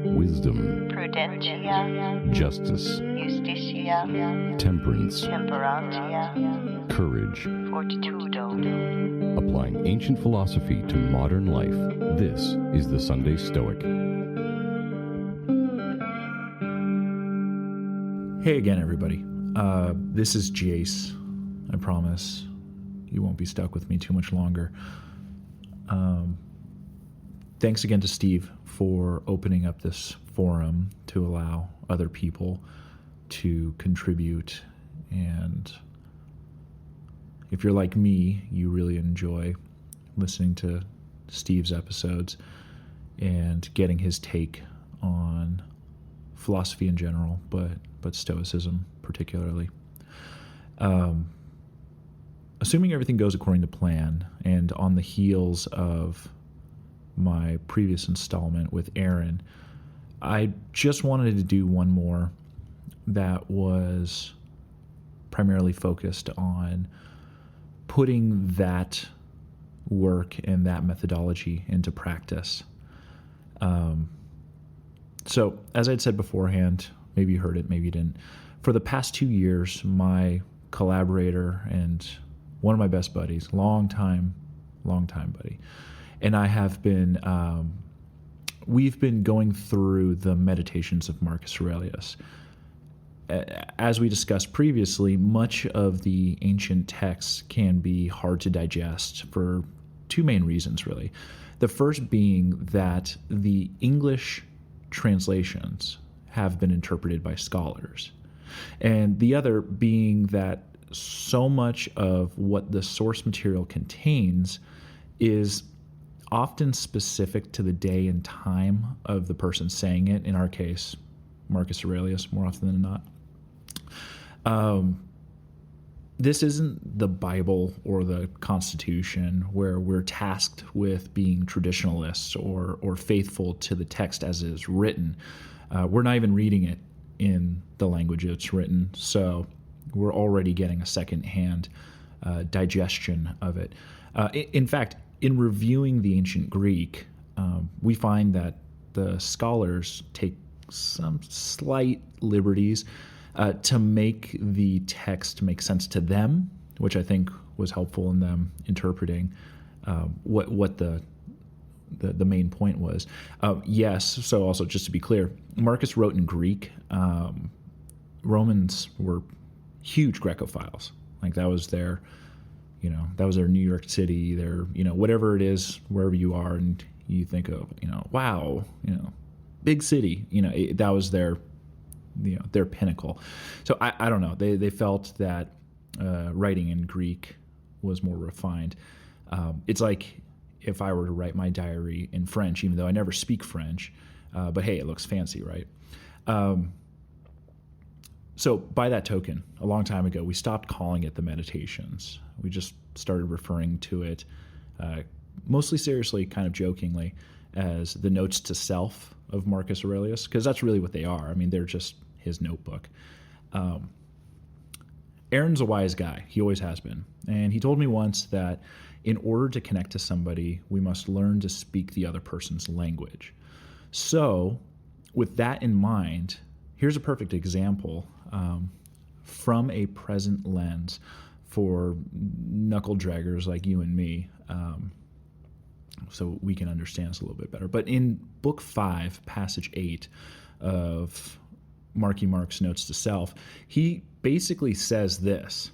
wisdom, prudentia, justice, justitia, temperance, temperantia, courage. fortitudo. Applying ancient philosophy to modern life, this is the Sunday Stoic. Hey again, everybody. This is Jayce. I promise you won't be stuck with me too much longer. Thanks again to Steve for opening up this forum to allow other people to contribute. And if you're like me, you really enjoy listening to Steve's episodes and getting his take on philosophy in general, but Stoicism particularly. Assuming everything goes according to plan, and on the heels of my previous installment with Aaron, I just wanted to do one more that was primarily focused on putting that work and that methodology into practice. So, as I'd said beforehand, maybe you heard it, maybe you didn't. For the past 2 years, my collaborator and one of my best buddies, long time buddy, and I have been, we've been going through the Meditations of Marcus Aurelius. As we discussed previously, much of the ancient texts can be hard to digest for two main reasons, really. The first being that the English translations have been interpreted by scholars, and the other being that so much of what the source material contains is often specific to the day and time of the person saying it, in our case, Marcus Aurelius, more often than not. This isn't the Bible or the Constitution where we're tasked with being traditionalists or faithful to the text as it is written. We're not even reading it in the language it's written, so we're already getting a second-hand digestion of it. In fact, in reviewing the ancient Greek, we find that the scholars take some slight liberties to make the text make sense to them, which I think was helpful in them interpreting what the main point was. Yes, so also just to be clear, Marcus wrote in Greek. Romans were huge Grecophiles. Like that was their New York City, their, whatever it is, wherever you are, and you think of, wow, big city, that was their pinnacle. So I don't know. They felt that writing in Greek was more refined. It's like if I were to write my diary in French, even though I never speak French, but hey, it looks fancy, right? So by that token, a long time ago, we stopped calling it the Meditations. We just started referring to it, mostly seriously, kind of jokingly, as the Notes to Self of Marcus Aurelius, because that's really what they are. I mean, they're just his notebook. Aaron's a wise guy. He always has been. And he told me once that in order to connect to somebody, we must learn to speak the other person's language. So with that in mind, here's a perfect example from a present lens for knuckle draggers like you and me, so we can understand this a little bit better. But in Book 5, Passage 8 of Marky Mark's Notes to Self, he basically says this: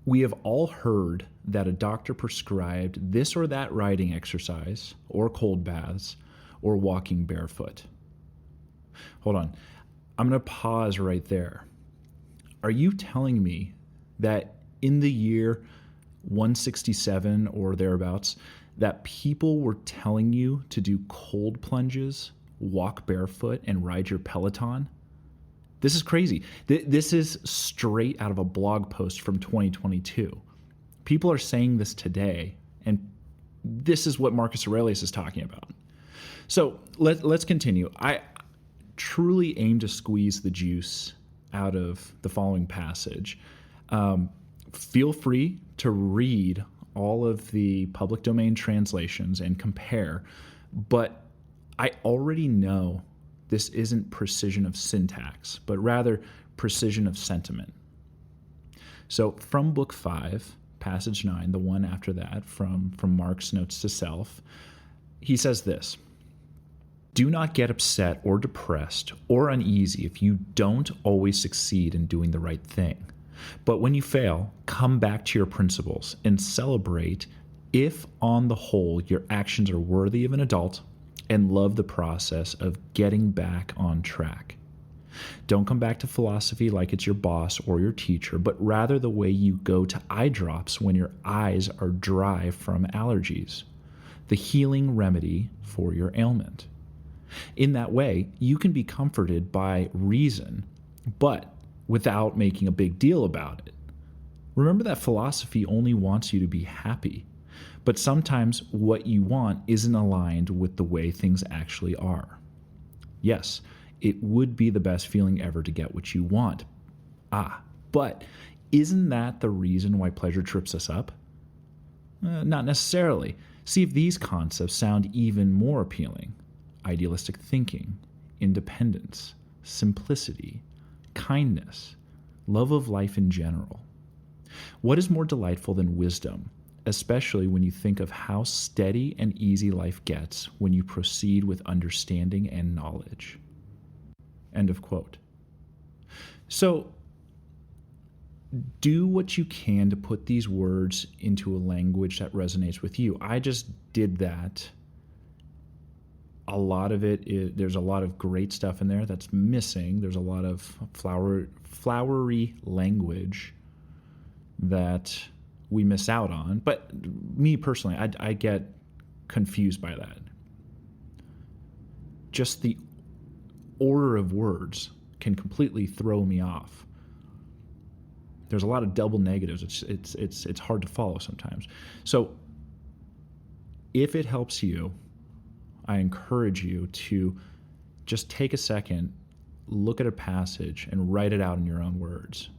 we have all heard that a doctor prescribed this or that riding exercise, or cold baths, or walking barefoot. Hold on. I'm going to pause right there. Are you telling me that in the year 167 or thereabouts, that people were telling you to do cold plunges, walk barefoot, and ride your Peloton? This is crazy. This is straight out of a blog post from 2022. People are saying this today, and this is what Marcus Aurelius is talking about. So let's continue. I truly aim to squeeze the juice out of the following passage. Feel free to read all of the public domain translations and compare, but I already know this isn't precision of syntax, but rather precision of sentiment. So from Book 5, Passage 9, the one after that, from Mark's Notes to Self, he says this: do not get upset or depressed or uneasy if you don't always succeed in doing the right thing. But when you fail, come back to your principles and celebrate if, on the whole, your actions are worthy of an adult, and love the process of getting back on track. Don't come back to philosophy like it's your boss or your teacher, but rather the way you go to eye drops when your eyes are dry from allergies, the healing remedy for your ailment. In that way, you can be comforted by reason, but without making a big deal about it. Remember that philosophy only wants you to be happy, but sometimes what you want isn't aligned with the way things actually are. Yes, it would be the best feeling ever to get what you want. But isn't that the reason why pleasure trips us up? Not necessarily. See if these concepts sound even more appealing. Idealistic thinking, independence, simplicity, kindness, love of life in general. What is more delightful than wisdom, especially when you think of how steady and easy life gets when you proceed with understanding and knowledge? End of quote. So, do what you can to put these words into a language that resonates with you. I just did that. A lot of there's a lot of great stuff in there that's missing. There's a lot of flowery language that we miss out on. But me personally, I get confused by that. Just the order of words can completely throw me off. There's a lot of double negatives. It's hard to follow sometimes. So if it helps you, I encourage you to just take a second, look at a passage, and write it out in your own words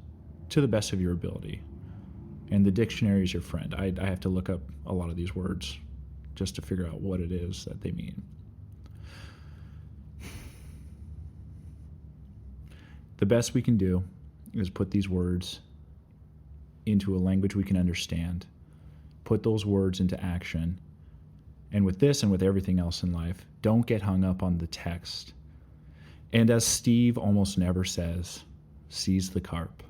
to the best of your ability. And the dictionary is your friend. I have to look up a lot of these words just to figure out what it is that they mean. The best we can do is put these words into a language we can understand, put those words into action. And with this and with everything else in life, don't get hung up on the text. And as Steve almost never says, seize the carp.